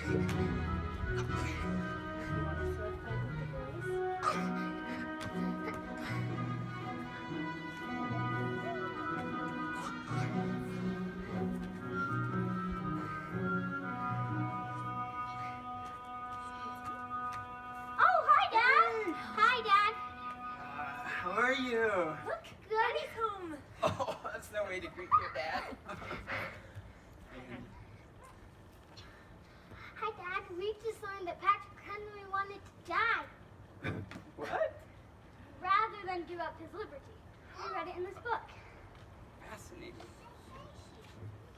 How are you? Look, Daddy's home. Oh, that's no way to greet your dad. Hi, Dad. We just learned that Patrick Henry wanted to die What? rather than give up his liberty. We read it in this book. Fascinating.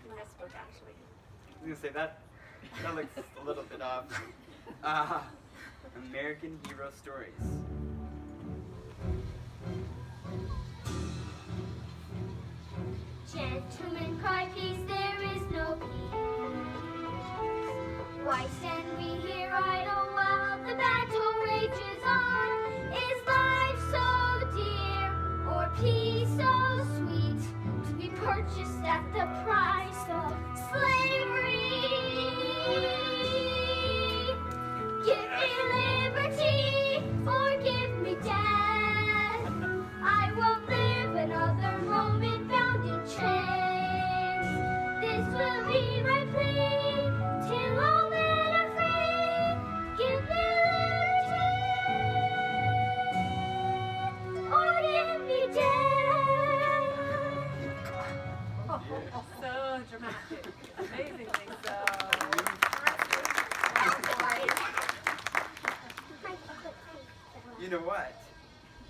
In this book, actually. I was gonna say that looks a little bit off. American Hero Stories. Gentlemen, cry peace, there is no peace. Why stand we here idle while the battle rages on? Is life so dear, or peace so sweet, to be purchased at the price of slavery? Give me liberty, or give me death. I won't live another moment bound in chains. This will be my plea till all men are free. Give me liberty, or give me death. So dramatic. Amazingly so. You know what?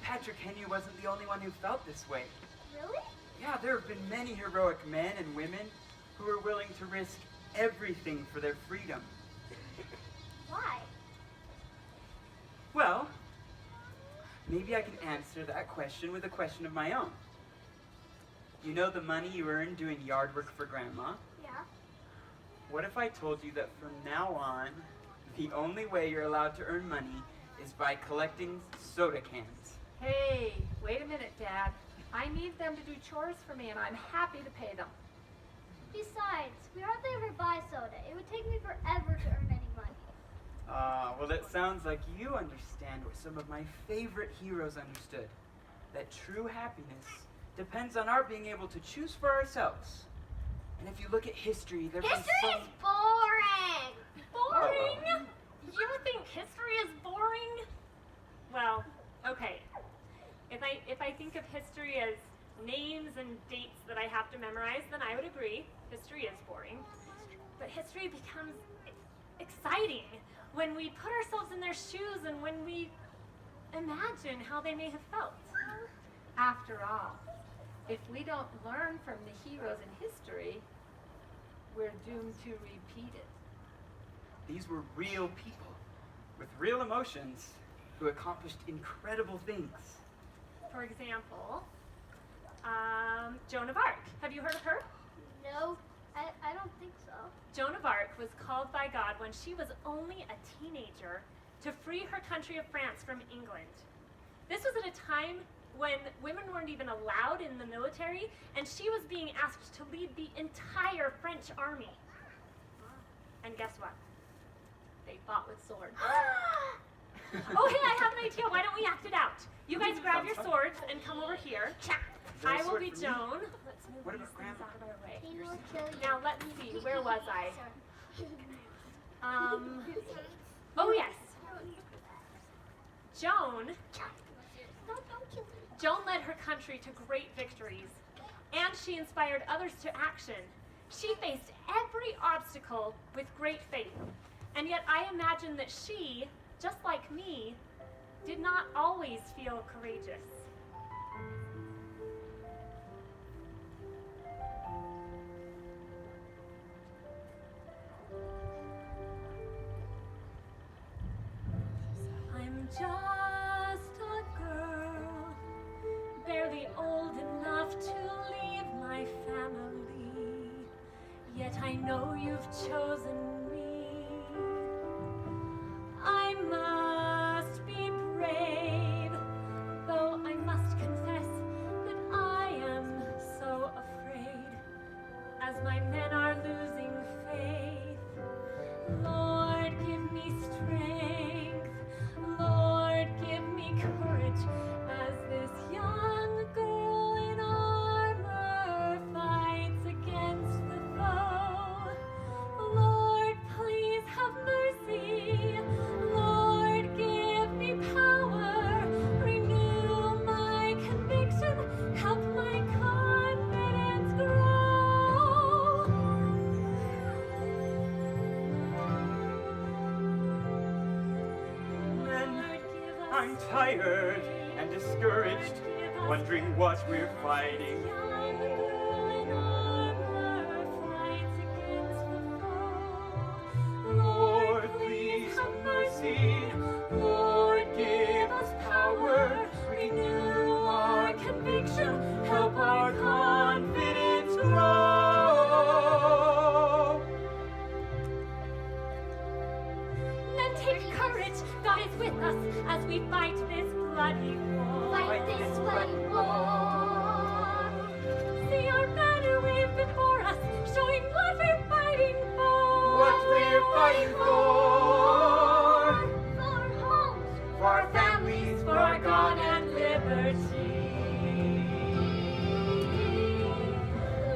Patrick Henry wasn't the only one who felt this way. Really? Yeah, there have been many heroic men and women who were willing to risk everything for their freedom. Why? Well, maybe I can answer that question with a question of my own. You know the money you earn doing yard work for Grandma? Yeah. What if I told you that from now on, the only way you're allowed to earn money is by collecting soda cans? Hey, wait a minute, Dad. I need them to do chores for me, and I'm happy to pay them. Besides, we hardly ever buy soda. It would take me forever to earn any money. Well, it sounds like you understand what some of my favorite heroes understood. That true happiness depends on our being able to choose for ourselves. And if you look at history, there's History is boring! Boring? You think history is boring? Well, okay. If I think of history as names and dates that I have to memorize, then I would agree. History is boring. But history becomes exciting when we put ourselves in their shoes and when we imagine how they may have felt. After all, if we don't learn from the heroes in history, we're doomed to repeat it. These were real people with real emotions who accomplished incredible things. For example, Joan of Arc. Have you heard of her? No, I don't think so. Joan of Arc was called by God when she was only a teenager to free her country of France from England. This was at a time when women weren't even allowed in the military, and she was being asked to lead the entire French army. And guess what? They fought with swords. Oh, hey, I have an idea. Why don't we act it out? You guys grab your swords and come over here. I will be Joan. Let's move What these about things Grandma? out of our way. He will kill you. Now, let's see. Where was I? Oh, yes. Joan led her country to great victories, and she inspired others to action. She faced every obstacle with great faith, and yet I imagine that she, just like me, did not always feel courageous. I'm just a girl, barely old enough to leave my family, yet I know you've chosen me. I must be brave, though I must confess that I am so afraid, as my men are losing faith. Lord, I'm tired and discouraged, wondering what we're fighting for. Lord, please have mercy. Lord, give us power. Renew our conviction. Help our confidence grow. Then take courage. God is with us as we fight this bloody war. Fight this bloody war. See our banner wave before us, showing what we're fighting for. What we're fighting for. For our homes, For our families, for our God and liberty.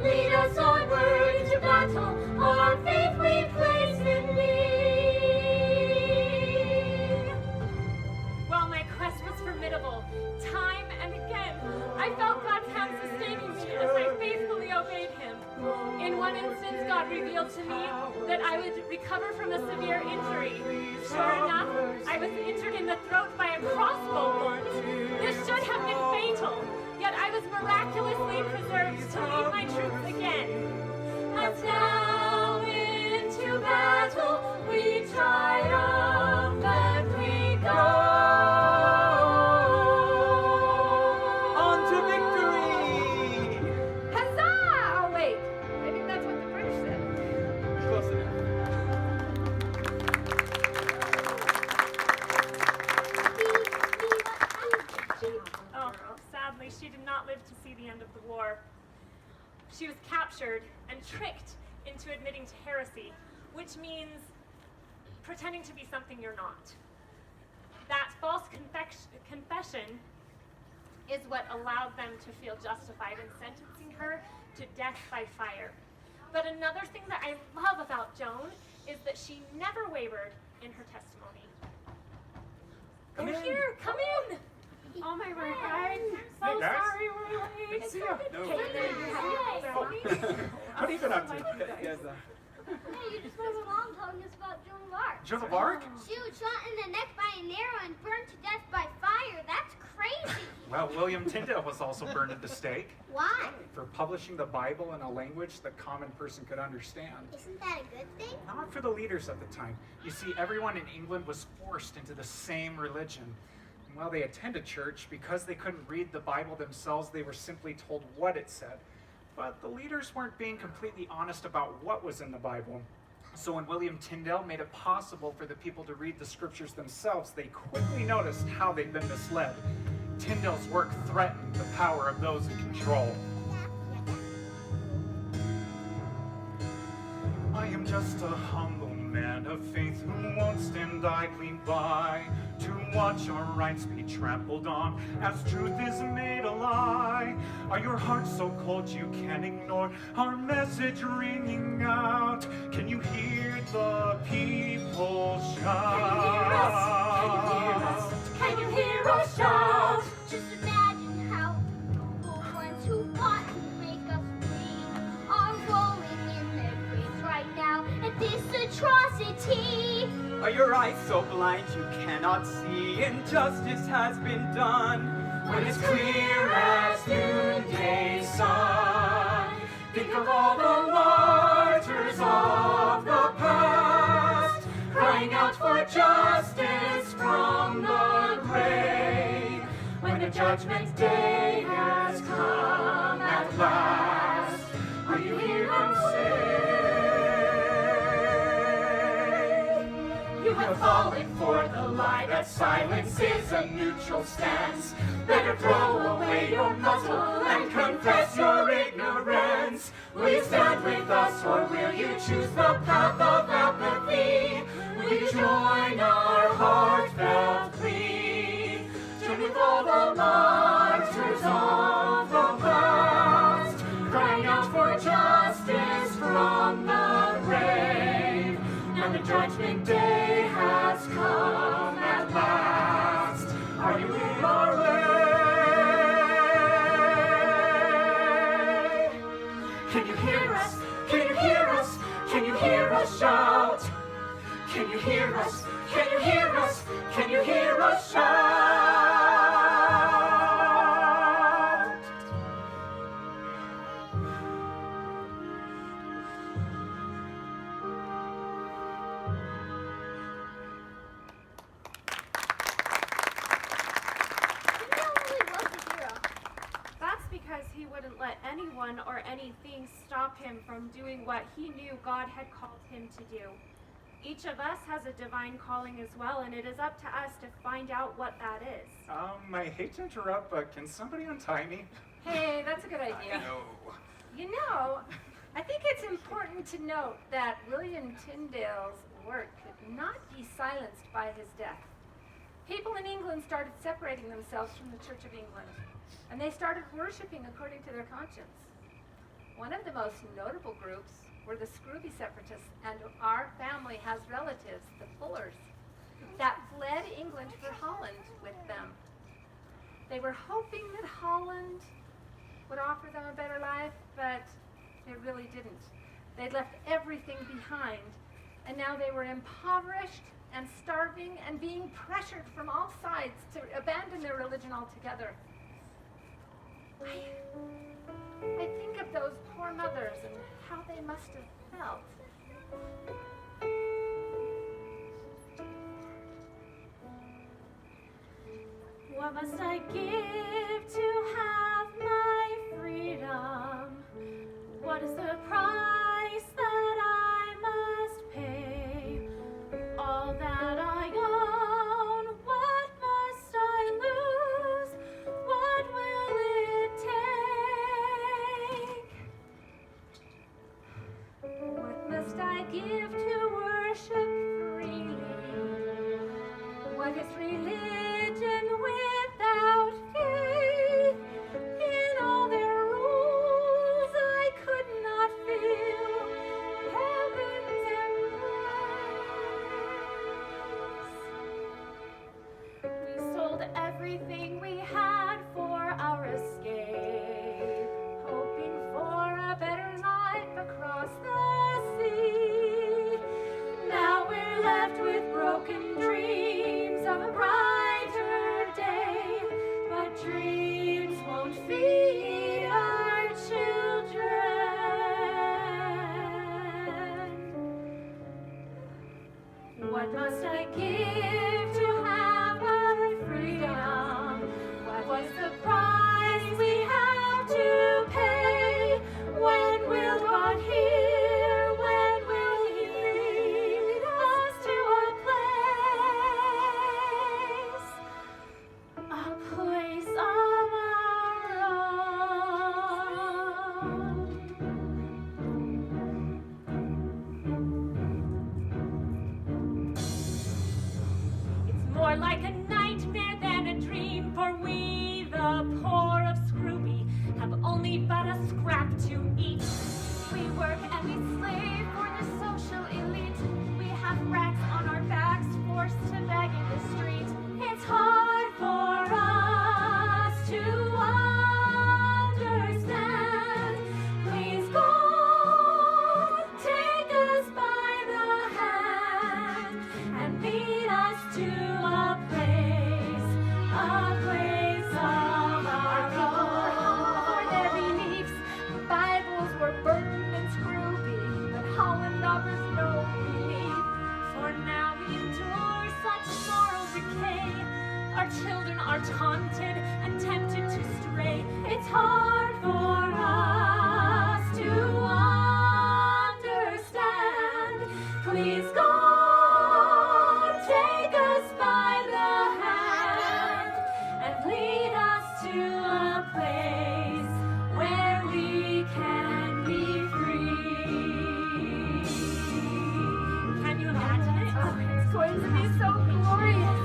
lead us onward to battle. All our faith we place in thee. While my quest was formidable, time and again, I felt God's hand sustaining me as I faithfully obeyed Him. In one instance, God revealed to me that I would recover from a severe injury. Sure enough, I was injured in the throat by a crossbow wound. This should have been fatal, yet I was miraculously preserved to lead my troops again. And now into battle we triumphantly go. On to victory! Huzzah! Oh, wait. I think that's what the British said. Close enough. Oh, sadly, she did not live to see the end of the war. She was captured and tricked into admitting to heresy, which means pretending to be something you're not. That false confession is what allowed them to feel justified in sentencing her to death by fire. But another thing that I love about Joan is that she never wavered in her testimony. Come We're in. here, come in! Oh, my word, guys. So Hey, guys. sorry we're late. See ya. No. Hey, there you have it. Oh. What have you been up to? Yes, Hey, you just went along telling us about Joan of Arc. Joan of Arc? She was shot in the neck by an arrow and burned to death by fire. That's crazy. Well, William Tyndale was also burned at the stake Why? for publishing the Bible in a language the common person could understand. Isn't that a good thing? Not for the leaders at the time. You see, everyone in England was forced into the same religion. And while they attended church, because they couldn't read the Bible themselves, they were simply told what it said. But the leaders weren't being completely honest about what was in the Bible. So when William Tyndale made it possible for the people to read the scriptures themselves, they quickly noticed how they'd been misled. Tyndale's work threatened the power of those in control. I am just a humble man of faith who won't stand idly by to watch our rights be trampled on as truth is made a lie. Are your hearts so cold you can't ignore our message ringing out? Can you hear the people shout? Can you hear us shout? Just imagine how noble ones who fought to make us free are rolling in their graves right now at this atrocity. Are your eyes so blind you cannot see? Injustice has been done when it's clear as noonday sun. Think of all the martyrs of the past, crying out for justice from the grave. When the judgment day has come at last, will you hear them say, you have fallen for the lie that silence is a neutral stance. Better throw away your muzzle and confess your ignorance. Will you stand with us or will you choose the path of apathy? Will you join our heartfelt plea? Join with all the martyrs of the past, crying out for justice from the grave. And the judgment day has come at last. Are you in our way? Can you hear us? Can you hear us? Can you hear us shout? Can you hear us? Can you hear us? Can you hear us shout? wouldn't let anyone or anything stop him from doing what he knew God had called him to do. Each of us has a divine calling as well, and it is up to us to find out what that is. I hate to interrupt, but can somebody untie me? Hey, that's a good idea. No. You know, I think it's important to note that William Tyndale's work could not be silenced by his death. People in England started separating themselves from the Church of England, and they started worshiping according to their conscience. One of the most notable groups were the Scrooby separatists, and our family has relatives, the Fullers, that fled England for Holland with them. They were hoping that Holland would offer them a better life, but it really didn't. They'd left everything behind, and now they were impoverished and starving and being pressured from all sides to abandon their religion altogether. I think of those poor mothers and how they must have felt. What must I give to have my freedom? What is the price that I must pay? All that I own, what must I lose? What will it take? What must I give to worship freely? What is religion without faith? In all their rules I could not feel heaven's embrace. We sold everything we had for our escape, Hoping for a better life across the sea. now we're left with broken dreams of a brighter day, but dreams won't feed our children. What must I give to have our freedom? What was the price we have to pay? When will God hear? When will He lead us to a place of our own? It's more like a nightmare than a dream, for we, the poor of Scrooby, have only but a scrap to eat. We work and we slave for the social elite. We have racks on our backs, forced to beg in the street. It's hard for us to understand. Please, God, take us by the hand and lead us to a place of our own. For their beliefs, Bibles were burned in Scrooby, but Holland offers no relief. For now we endure such moral decay. Our children are taunted and tempted to stray. It's hard for us to understand. Please, God, take us by the hand and lead us to a place where we can be free. Can you imagine it? Oh, it's going to be so glorious.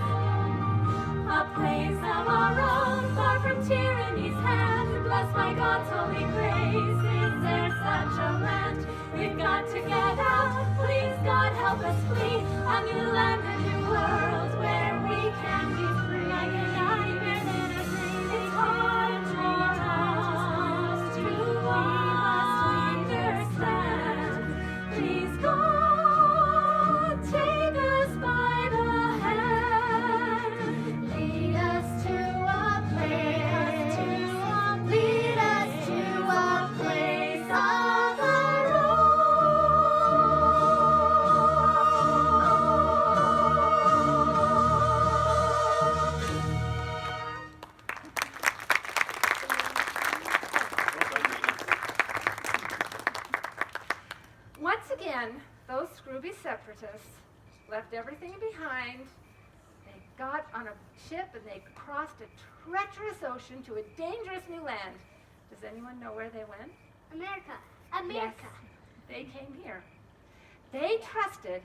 A place of our own, far from tyranny's hand, blessed by God's holy grace. Is there such a land? We've got to get out. Please, God, help us flee a new land, a new world where we can be free. Like a nightmare than a dream. It's hard for us to understand. Please, God, take us by the hand. Lead us to a place. Lead us to a place of our own. these separatists left everything behind. They got on a ship and they crossed a treacherous ocean to a dangerous new land. Does anyone know where they went? America. Yes, they came here. They trusted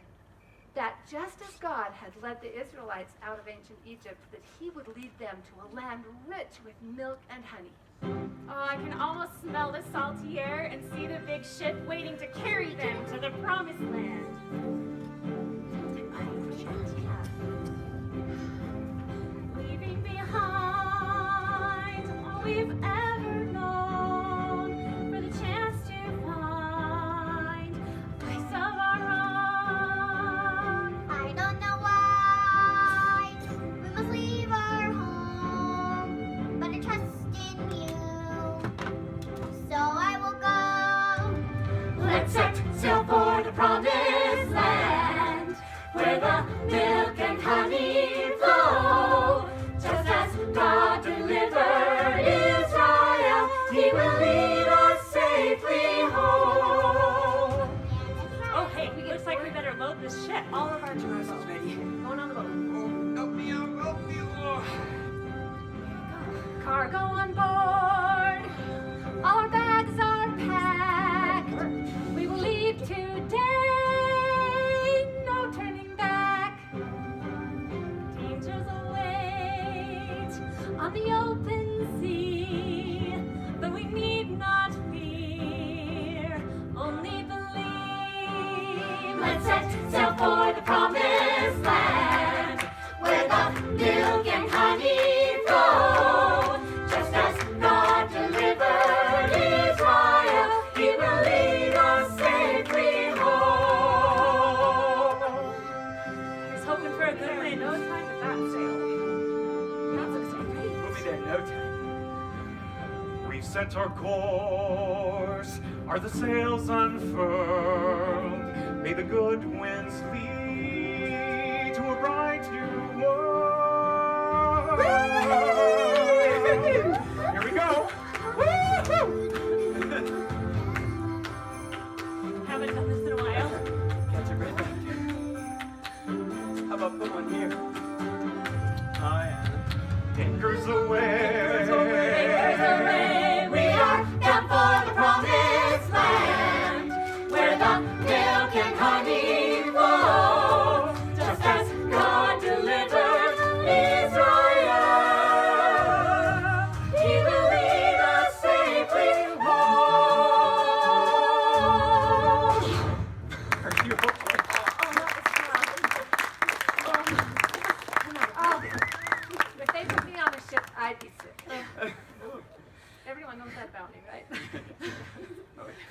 that just as God had led the Israelites out of ancient Egypt, that he would lead them to a land rich with milk and honey. Oh, I can almost smell the salty air and see the big ship waiting to carry them to the promised land. Leaving behind all we've ever known for the chance to find a place of our own. I don't know why we must leave our home, but I trust in you, so I will go. Let's set sail for the promised land, where the milk and honey flow. Just as God delivered Israel, he will lead us safely home. Oh, hey, looks like we better load this ship. All of our This is ready. going on the boat. Help me out, help me. Oh. Cargo on board. All our bags are packed. We will leave today. No turning back. Dangers await on the open sea, but we need not fear, only believe. Let's set sail for the promised land, where the milk and honey flow. Just as God delivered Israel, he will lead us safely home. He's hoping for a good wind. No time at that sail. That looks so great. We'll be there in no time. We've set our course, are the sails unfurled? May the good winds lead to a bright new world. Here we go. Haven't done this in a while. Catch it right back here. How about put one here? Oh, yeah. Anchors away. Anchors away. We are bound for the promised land, where the milk and honey flow. Just as God delivered Israel, he will lead us safely home. Are you okay? Oh, if they put me on a ship, I'd be sick. Everyone knows that about me, right?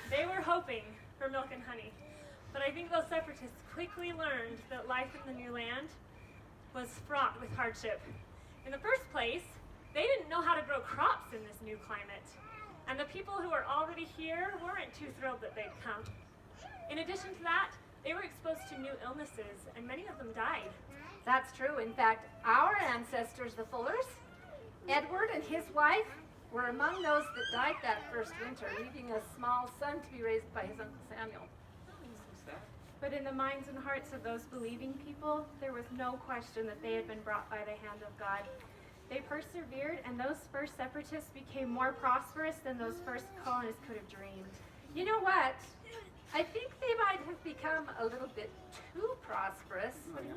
They were hoping for milk and honey, but I think those separatists quickly learned that life in the new land was fraught with hardship. In the first place, they didn't know how to grow crops in this new climate, and the people who were already here weren't too thrilled that they'd come. In addition to that, they were exposed to new illnesses, and many of them died. That's true. In fact, our ancestors, the Fullers, Edward and his wife, were among those that died that first winter, leaving a small son to be raised by his Uncle Samuel. But in the minds and hearts of those believing people, there was no question that they had been brought by the hand of God. They persevered, and those first separatists became more prosperous than those first colonists could have dreamed. You know what? I think they might have become a little bit too prosperous. Oh, yeah.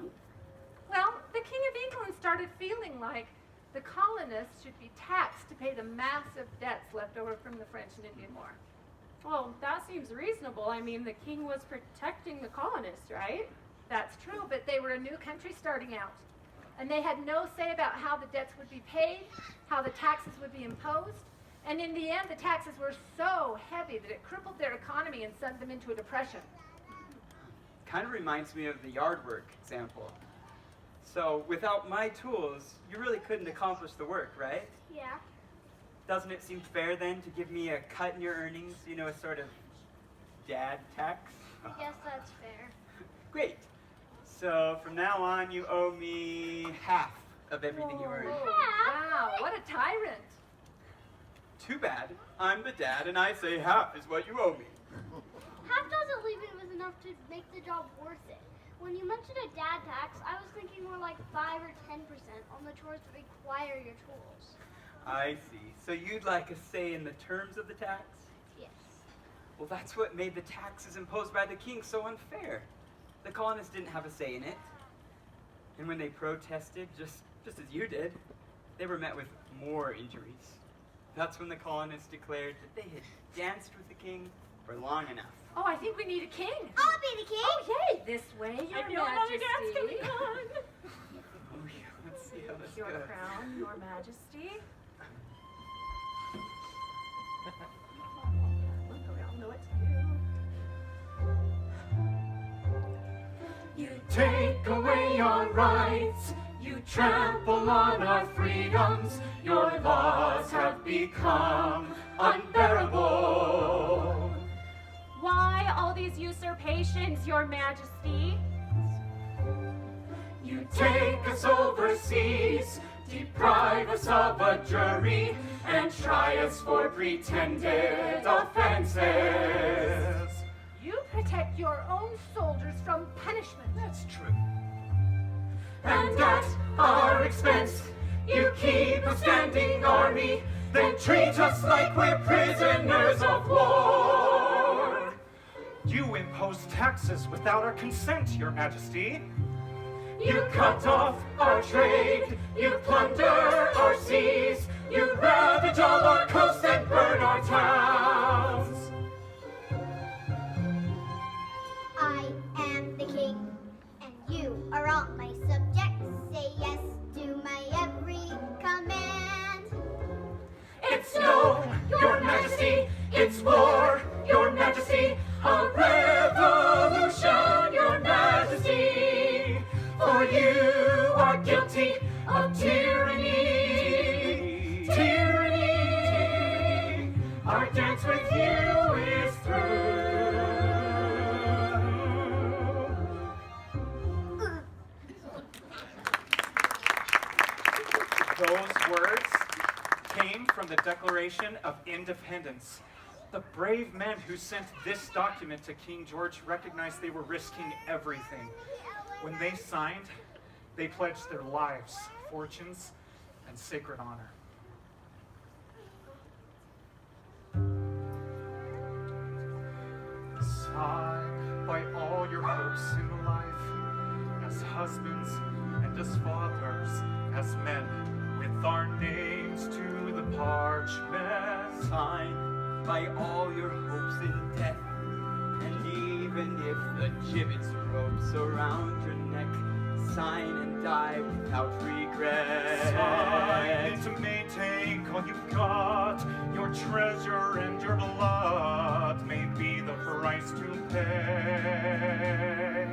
Well, the King of England started feeling like the colonists should be taxed to pay the massive debts left over from the French and Indian War. Well, that seems reasonable. I mean, the king was protecting the colonists, right? That's true, but they were a new country starting out. And they had no say about how the debts would be paid, how the taxes would be imposed. And in the end, the taxes were so heavy that it crippled their economy and sent them into a depression. Kind of reminds me of the yard work example. So without my tools, you really couldn't accomplish the work, right? Yeah. Doesn't it seem fair then to give me a cut in your earnings, you know, a sort of dad tax? I guess that's fair. Great. So from now on, you owe me half of everything you earn. Wow, what a tyrant. Too bad. I'm the dad, and I say half is what you owe me. Half doesn't leave me with enough to make the job worth it. When you mentioned a dad tax, I was thinking more like 5 or 10% on the chores that require your tools. I see. So you'd like a say in the terms of the tax? Yes. Well, that's what made the taxes imposed by the king so unfair. The colonists didn't have a say in it. And when they protested, just as you did, they were met with more injuries. That's when the colonists declared that they had danced with the king for long enough. Oh, I think we need a king. I'll be the king. Oh, yay! This way, Your I feel another dance Majesty. coming on. Oh, yeah, let's see how this Your goes. crown, Your Majesty. Look around, know what to do. You take away our rights, you trample on our freedoms, your laws have become unbearable. Why all these usurpations, Your Majesty? You take us overseas, deprive us of a jury, and try us for pretended offenses. You protect your own soldiers from punishment. That's true. And at our expense, you keep a standing army, then treat us like we're prisoners of war. You impose taxes without our consent, Your Majesty. You cut off our trade, you plunder our seas, you ravage all our coasts and burn our towns. I am the king, and you are all my subjects. Say yes to my every command. It's no, Your Majesty, it's war, Your Majesty, a revolution, Your Majesty. For you are guilty of tyranny, tyranny. Our dance with you is through. Those words came from the Declaration of Independence. The brave men who sent this document to King George recognized they were risking everything. When they signed, they pledged their lives, fortunes, and sacred honor. Signed by all your hopes in life, as husbands and as fathers, as men, with our names to the parchment. Signed by all your hopes in death, and even if the gibbet's ropes around your neck, sign and die without regret. Sign to maintain all you've got, your treasure and your blood may be the price to pay.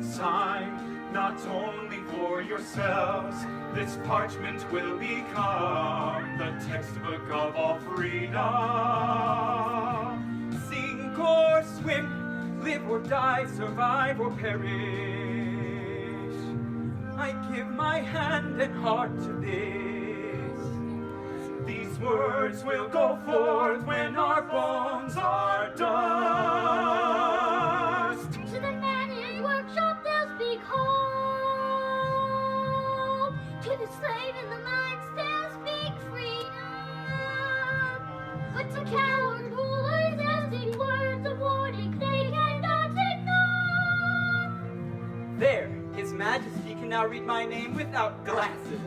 Sign not only for yourselves, this parchment will become the textbook of all freedom. Sink or swim, live or die, survive or perish. I give my hand and heart to this. These words will go forth when our bones are dust. To the man in his workshop they'll speak home. To the slave in the mines they'll speak freedom. But to coward rulers they'll speak words of warning they cannot ignore. There, His Majesty can now read my name without glasses.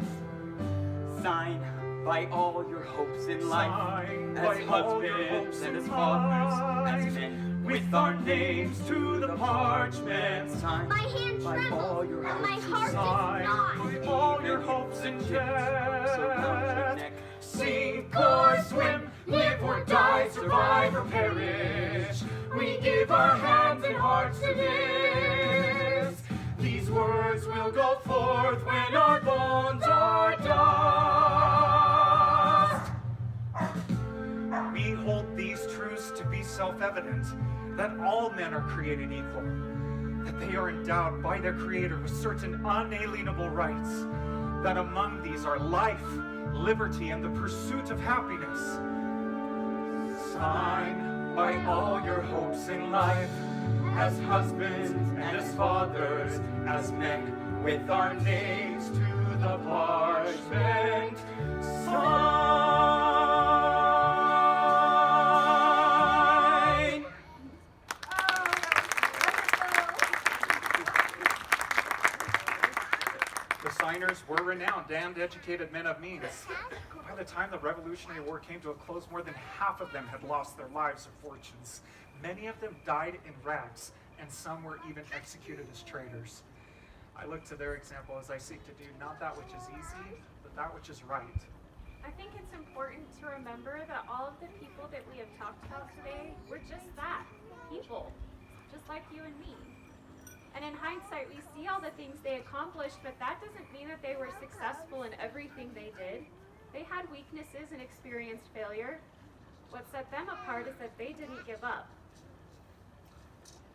Sign by all your hopes in life, Sign as by all your husbands hopes and in as fathers, as life, men, with our names to the parchment. Sign My hand by all trembles, your but my hopes in heart Sign does not. by all your hopes in death. neck. Sink or swim, live or die, survive or perish. We give our hands and hearts to this. These words will go forth when our bones are dust. We hold these truths to be self-evident, that all men are created equal, that they are endowed by their Creator with certain unalienable rights, that among these are life, liberty, and the pursuit of happiness. Sign by all your hopes in life, as husbands and as fathers, as men, with our names to the parchment sign. The signers were renowned and educated men of means. By the time the Revolutionary War came to a close, more than half of them had lost their lives or fortunes. Many of them died in rags, and some were even executed as traitors. I look to their example as I seek to do not that which is easy, but that which is right. I think it's important to remember that all of the people that we have talked about today were just that, people, just like you and me. And in hindsight, we see all the things they accomplished, but that doesn't mean that they were successful in everything they did. They had weaknesses and experienced failure. What set them apart is that they didn't give up.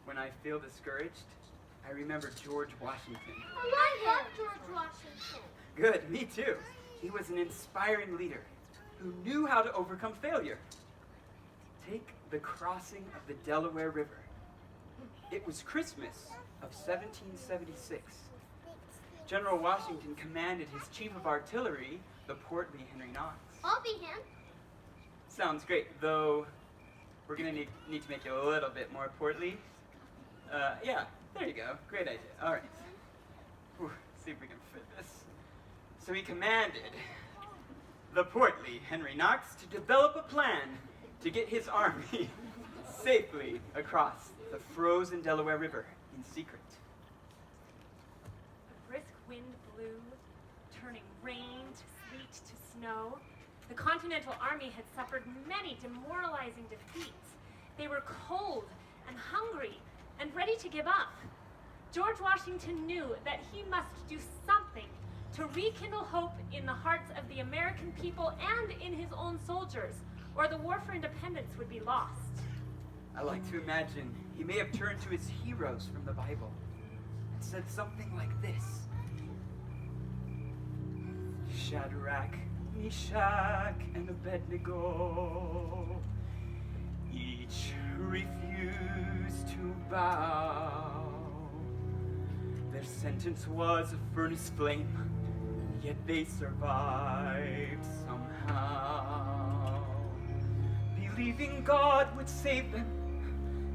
When I feel discouraged, I remember George Washington. I love George Washington. Good, me too. He was an inspiring leader who knew how to overcome failure. Take the crossing of the Delaware River. It was Christmas of 1776. General Washington commanded his chief of artillery, the portly Henry Knox. I'll be him. Sounds great, though we're gonna need to make you a little bit more portly. Yeah, there you go. Great idea. All right. Whew, see if we can fit this. So he commanded the portly Henry Knox to develop a plan to get his army safely across the frozen Delaware River in secret. A brisk wind blew, turning rain to sleet to snow. The Continental Army had suffered many demoralizing defeats. They were cold and hungry and ready to give up. George Washington knew that he must do something to rekindle hope in the hearts of the American people and in his own soldiers, or the war for independence would be lost. I like to imagine he may have turned to his heroes from the Bible and said something like this. Shadrach, Meshach, and Abednego, each refused to bow. Their sentence was a furnace flame, yet they survived somehow. Believing God would save them,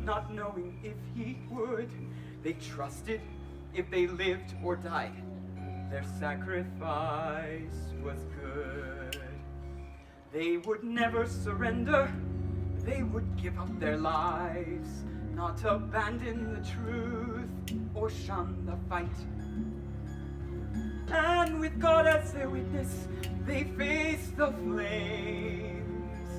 not knowing if he would. They trusted if they lived or died, their sacrifice was good. They would never surrender, they would give up their lives, not abandon the truth or shun the fight. And with God as their witness, they faced the flames,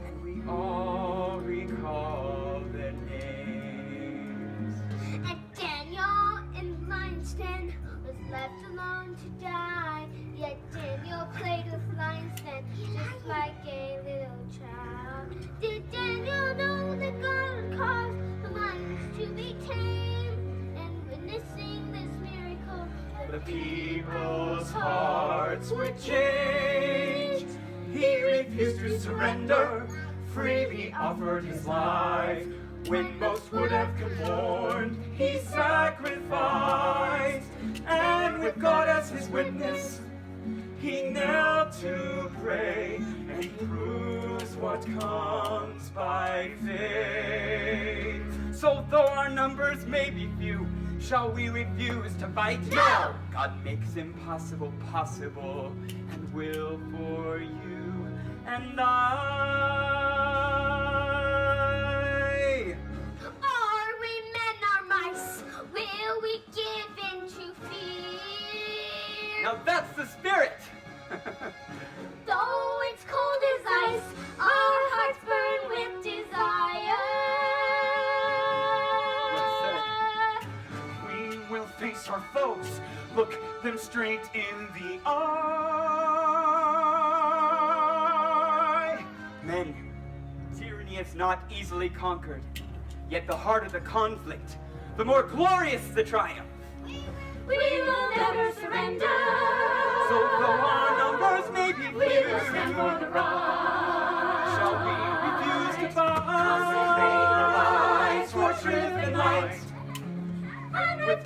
and we all recall their names. And Daniel in the lion's den was left alone to die. Yet Daniel played with lions then, just like a little child. Did Daniel know that God would cause the lions to be tamed? And witnessing this miracle, The people's hearts were changed. He refused to surrender, freely offered his life. When most would have conformed, he sacrificed. And with God as his witness, he knelt to pray, and he proves what comes by faith. So though our numbers may be few, shall we refuse to fight? No! God makes impossible possible, and will for you and I. are we men or mice? Will we give in to fear? Now that's the spirit! Though it's cold as ice, our hearts burn with desire. We will face our foes, look them straight in the eye. Men, tyranny is not easily conquered, yet the harder the conflict, the more glorious the triumph. We will never surrender. So though our numbers may be We few, will stand for the right. shall we refuse to Consecrate our fight lives for truth and light?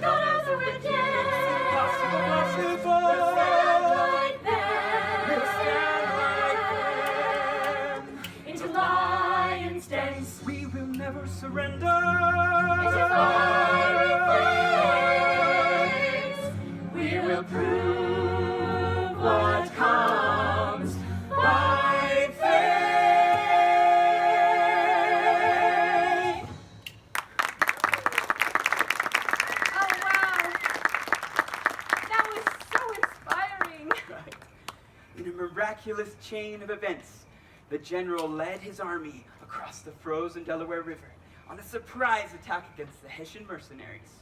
not as a wicked. Impossible. We'll stand like them. We'll stand like them. Into lions' dens. We will never surrender. Into fiery flames. We will prove what comes by faith. Oh, wow. That was so inspiring. Right. In a miraculous chain of events, the general led his army across the frozen Delaware River on a surprise attack against the Hessian mercenaries,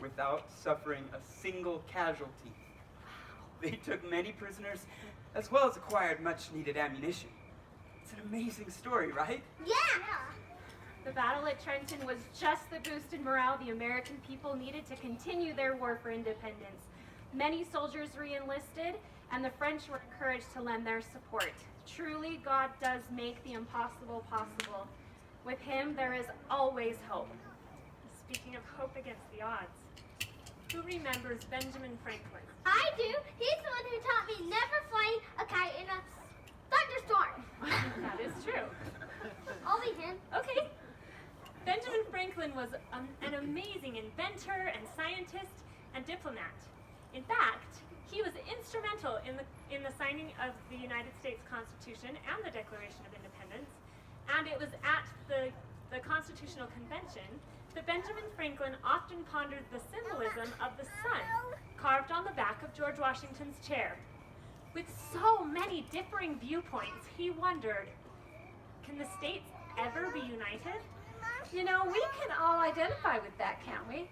without suffering a single casualty. They took many prisoners, as well as acquired much-needed ammunition. It's an amazing story, right? Yeah. The battle at Trenton was just the boost in morale the American people needed to continue their war for independence. Many soldiers re-enlisted, and the French were encouraged to lend their support. Truly, God does make the impossible possible. With him, there is always hope. Speaking of hope against the odds, who remembers Benjamin Franklin? I do. He's the one who taught me never flying a kite in a thunderstorm. That is true. I'll be him. Okay. Benjamin Franklin was an amazing inventor and scientist and diplomat. In fact, he was instrumental in the signing of the United States Constitution and the Declaration of Independence. And it was at the Constitutional Convention that Benjamin Franklin often pondered the symbolism of the sun carved on the back of George Washington's chair. With so many differing viewpoints, he wondered, can the states ever be united? You know, we can all identify with that, can't we?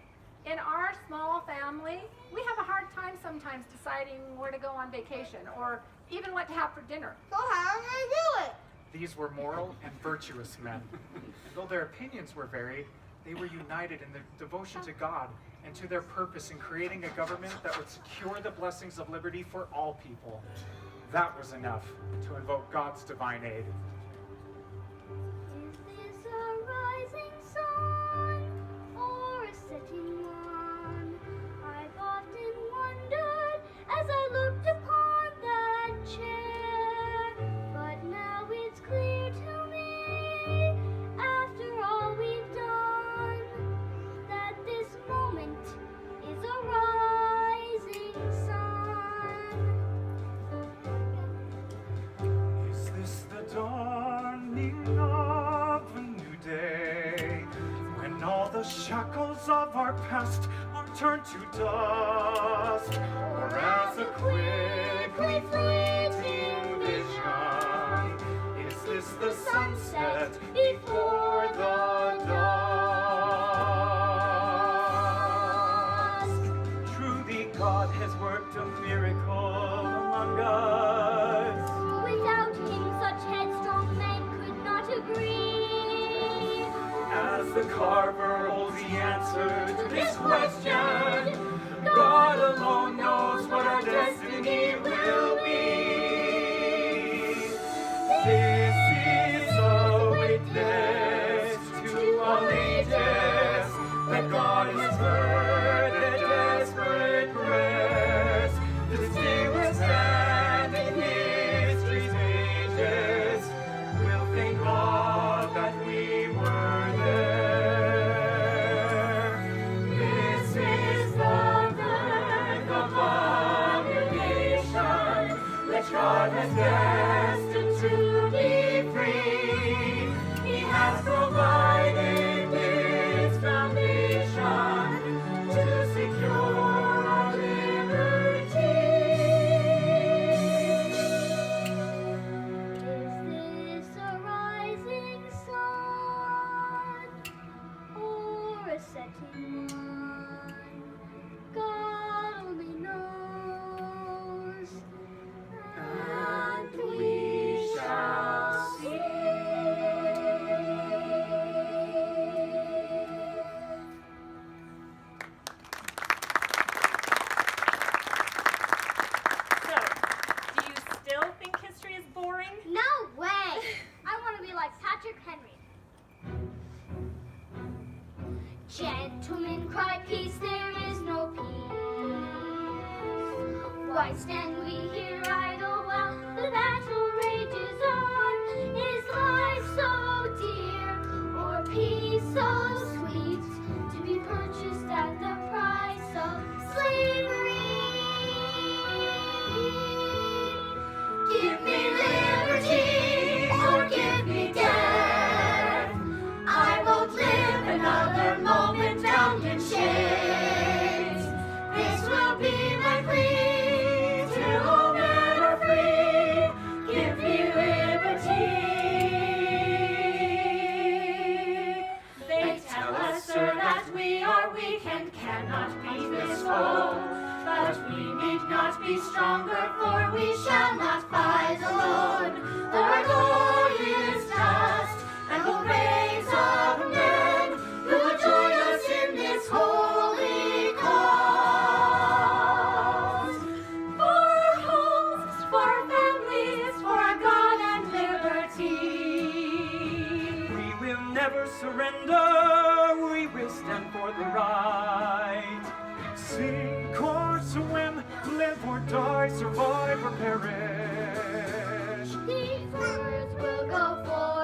In our small family, we have a hard time sometimes deciding where to go on vacation or even what to have for dinner. So how did I do it? These were moral and virtuous men. And though their opinions were varied, they were united in their devotion to God and to their purpose in creating a government that would secure the blessings of liberty for all people. That was enough to invoke God's divine aid. Is this a rising sun or a setting one? I've often wondered as I looked upon that chair, but now it's clear to me, after all we've done, that this moment is a rising sun. Is this the dawning of a new day, when all the shackles of our past are turned to dust? Or as a quickly fleeting vision, is this the sunset before the dusk? Truly, God has worked a miracle among us. Without him, such headstrong men could not agree. As the carver holds the answer to this question, God alone knows what our destiny will be. This is a witness to all ages that God has heard their desperate prayers. This day will stand in history's pages. We'll thank God that we were there. This is the birth of a new nation, which God has destined to be free. He has provided its foundation to secure our liberty. Is this a rising sun or a setting one? God only knows, and we shall see. So, do you still think history is boring? No way! I want to be like Patrick Henry. Gentlemen cry peace, there is no peace. Why stand we here idle while the battle rages on? Is life so dear, or peace so sweet, to be purchased at the price of slavery? Give me liberty, or give me death. I won't live another moment bound in chains. This will be my plea till all men are free. Give me liberty. They tell us, sir, that we are weak and cannot beat this foe. But we need not be stronger, for we shall not fight alone. Our Lord is just, and will raise up men who will join us in this holy cause. For our homes, for our families, for our God and liberty. We will never surrender, we will stand for the right. Sink or swim, live or die, survive or perish. These words will go forth.